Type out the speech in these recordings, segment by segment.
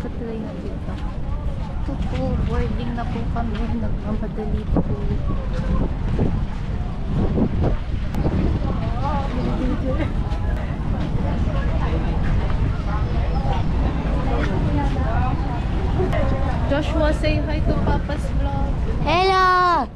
Patry na dito. Ito po, boarding na po kami. Nagmamadali po. Joshua, say hi to Papa's vlog. Hello!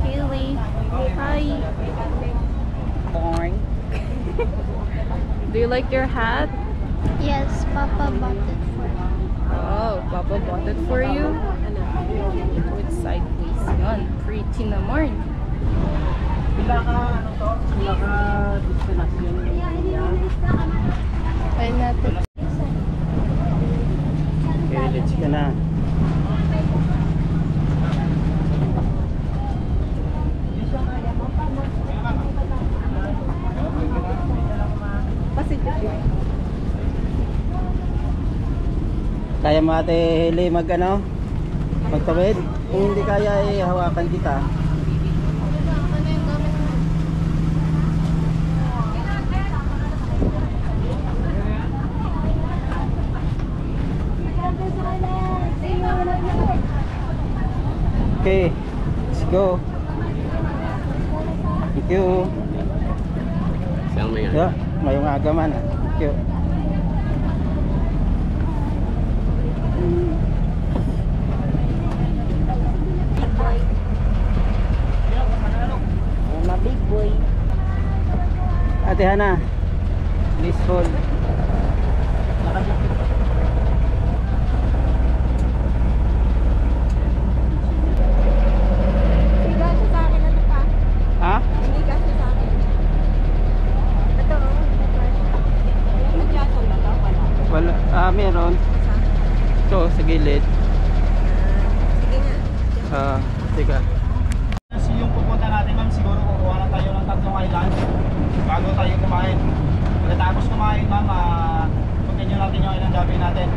Haley, hi. Born. Do you like your hat? Yes, Papa bought it for me. Oh, Papa bought it for you? With sideways yun. Pretty naman. Pila ka destination. Kaya natin. Okay, let's go na. Kaya mo ate Heli magtawid? Kung hindi kaya hawakan kita. Okay, let's go. Thank you. Yeah, mayong aga man. Thank you. Big boy. Ate Hana, please hold. Ha? Hindi kasi sa akin. Ito, Wala, meron. Ito, sa gilid. sige nga. Teka. Kasi yung pupunta natin ma'am, siguro kukuha lang tayo ng 3 island bago tayo kumain. Pagkatapos kumain ma'am, continue natin yung ilang gabi natin.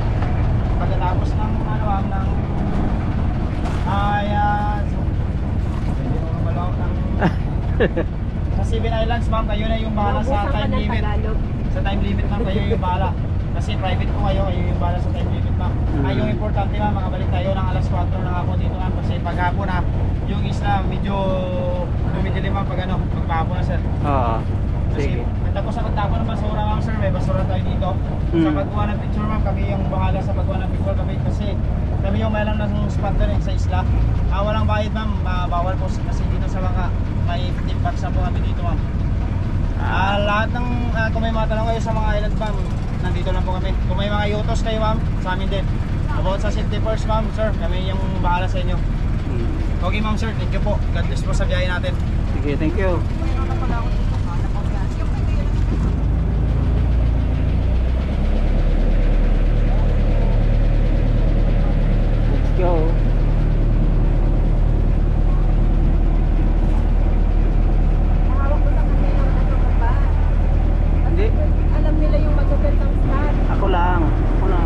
Pagkatapos ng sa 7 Islands ma'am, kayo na yung bahala sa time limit. Sa time limit ma'am, kayo yung bahala. Kasi private ko kayo yung bahala sa time limit ma'am. Ay yung importante ma'am, makabalik tayo ng alas 4 ng hapon dito ma'am. Kasi pag hapon na, yung isla medyo dumidilim ma'am pag magpahapon na sir. Oo. Sige. Tapos sa pagtapon ng basura ma'am sir, may basura tayo dito. Sa pagkuha ng picture ma'am, kami yung bahala sa pagkuha ng picture kami. Kasi kami yung may lang ng spot doon sa isla. Walang bayad ma'am, bawal po kasi dito sa bangka. May tip box na po kami dito ma'am. Lahat ng kung may mga tanong kayo sa mga island ma'am, nandito lang po kami. Kung may mga yutos kayo ma'am, sa amin din. About sa safety first ma'am sir, kami yung bahala sa inyo. Okay ma'am sir, thank you po. God bless po sa biyahe natin. Sige, thank you. Let's go. Hindi. Alam nila yung magagandang ng start. Ako lang. Paano?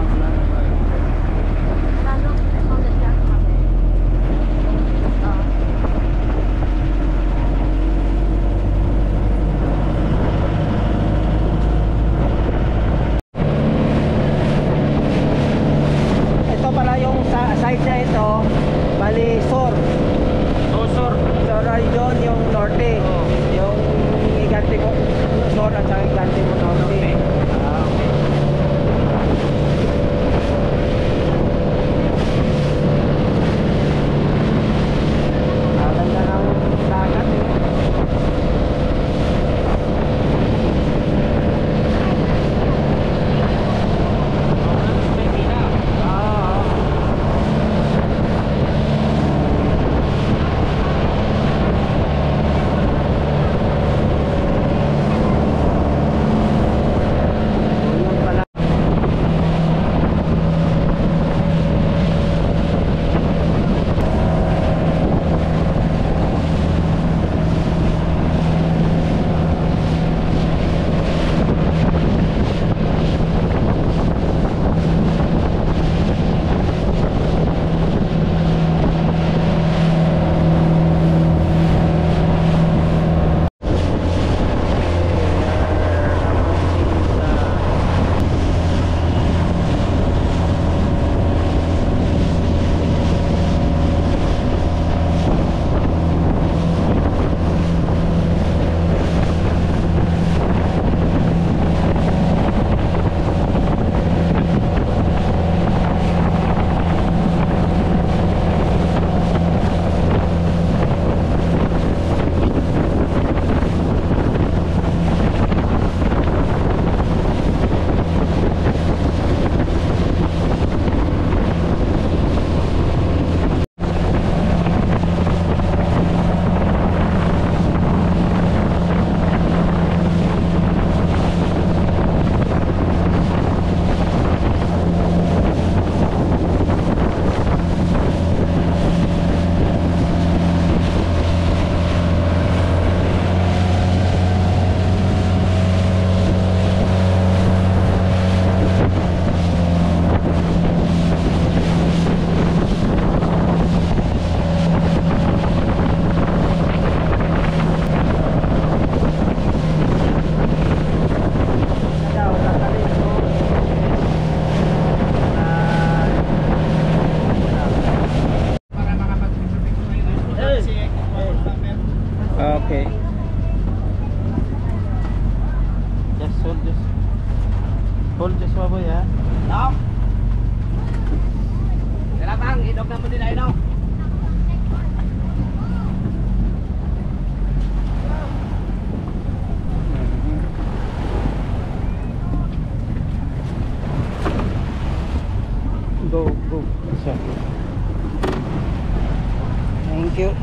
Thank you.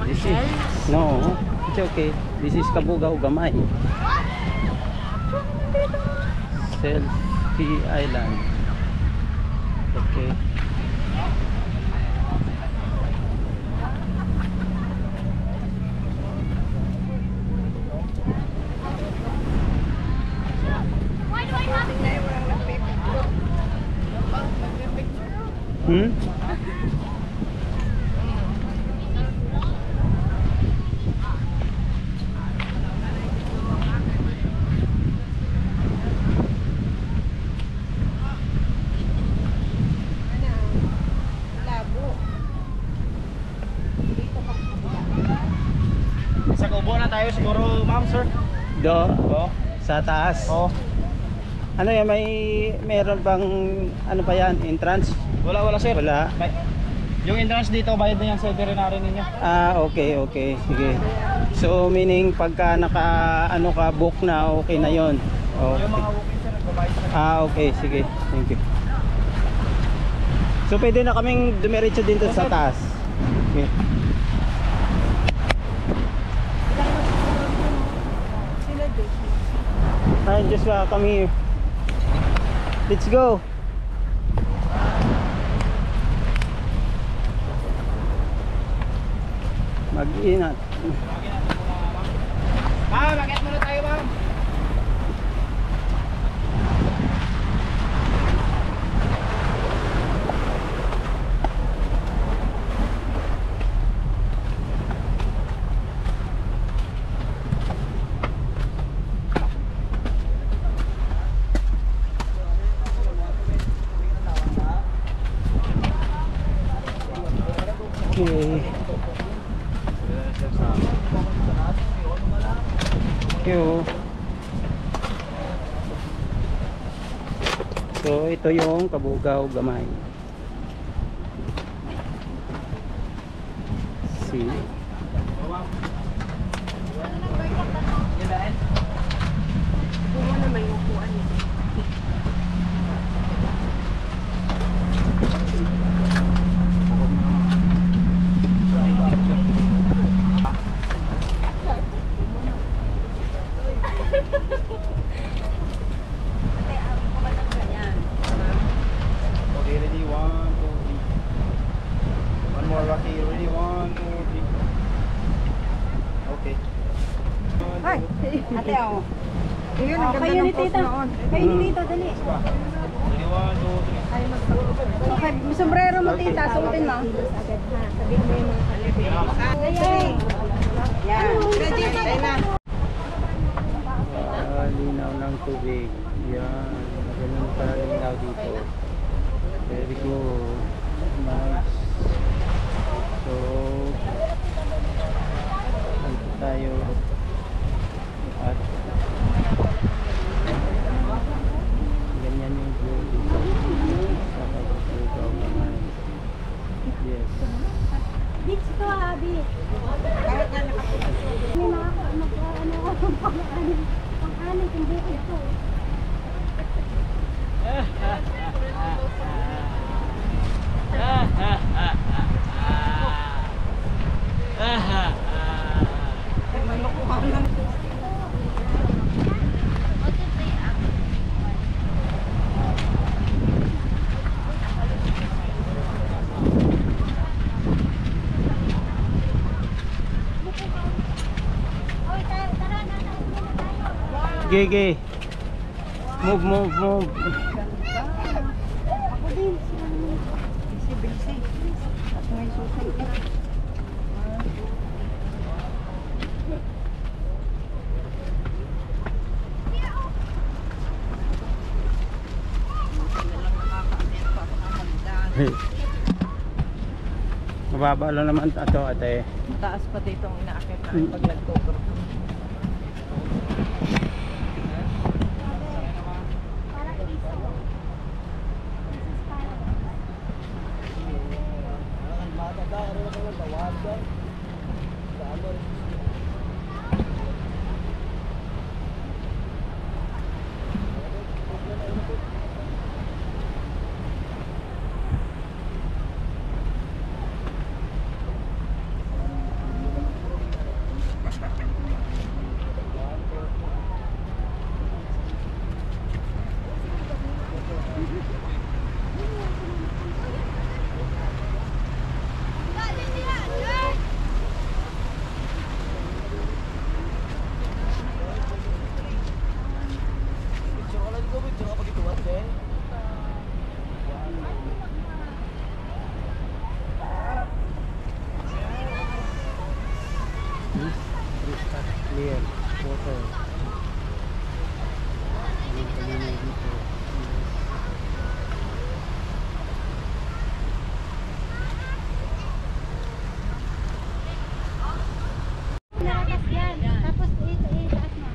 This is, no, it's okay. This is Kabugao Gamay. Selfie Island. Okay. Hmm? Sa kubo na tayo siguro, ma'am, sir. Do, Oo. sa taas. Oo. Ano yan, meron bang ano pa yan, entrance? Wala sir. Wala. Yung entrance dito, bayad na yan sa veterinary ninyo. Ah, okay, okay. Sige. So meaning pagka naka ano ka book na, okay na 'yon. Okay. Yung mga walk-in sir, nagbabayad na. Ah, okay, sige. Thank you. So pwede na kaming dumiretso dito sa taas. Okay. Hi, Joshua, come here. Let's go. Mag-inat. Ma'am, bakit muna tayo, ma'am? Okay. Thank you. So ito yung Kabugao Gamay. See. Bumo na may upuan eh. Okay, ready? 1, 2, 3. One more, Rocky. Ready? 1, 2, 3. Okay. Ay, ate ako. Yun, ang ganda ng post noon. Kayo ni Tito, dali. Ready? 1, 2, 3. Okay, may sombrero mo tita, suotin mo. Agad ha, sabihin mo yung mga kalibig. Ayan. Yan. Ready, tayo na. Linaw ng tubig. Yan. Ganun pala linaw dito. Very good. Nice. So, dito tayo. At ganyan yung view dito. Sa Kabugao Gamay. Yes. Dito ko, Abi. Kahit na nakaputas. May mga pang-anin kung buhay ito. Gigi. Move, move, move. Ako din. Busy. At may susay. Mababa lang naman ito, ate. Taas pa dito ang inaakit namin pag nag-cover. water. Ang kalinaw dito. Nakakas yan. Tapos itaas mo.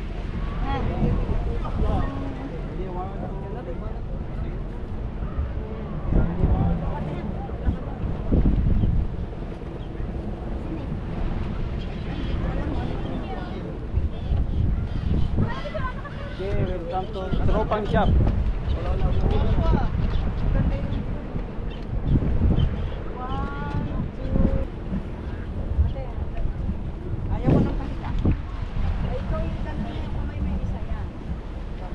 Okay, welcome to Tropang Shop. Ayaw mo nang pakita. Ay, ikaw yung ganun yung kamay may isa yan. 1,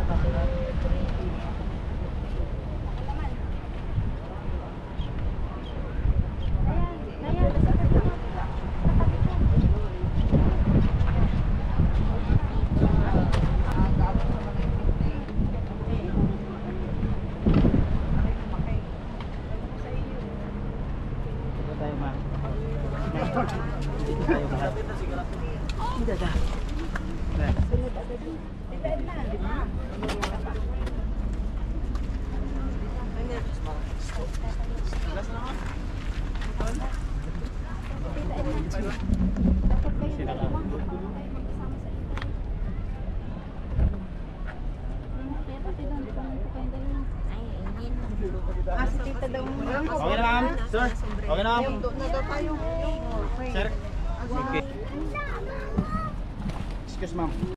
2, 3. Ako naman. Ayan. Katabi ko. Dito tayo, ma'am. Dito tayo, ma'am. Depende na, di ba? Sila ka. Si tita daw muna. Okay na ma'am? Sir? Okay na ma'am? Na daw tayo. Sir? Okay. Excuse ma'am.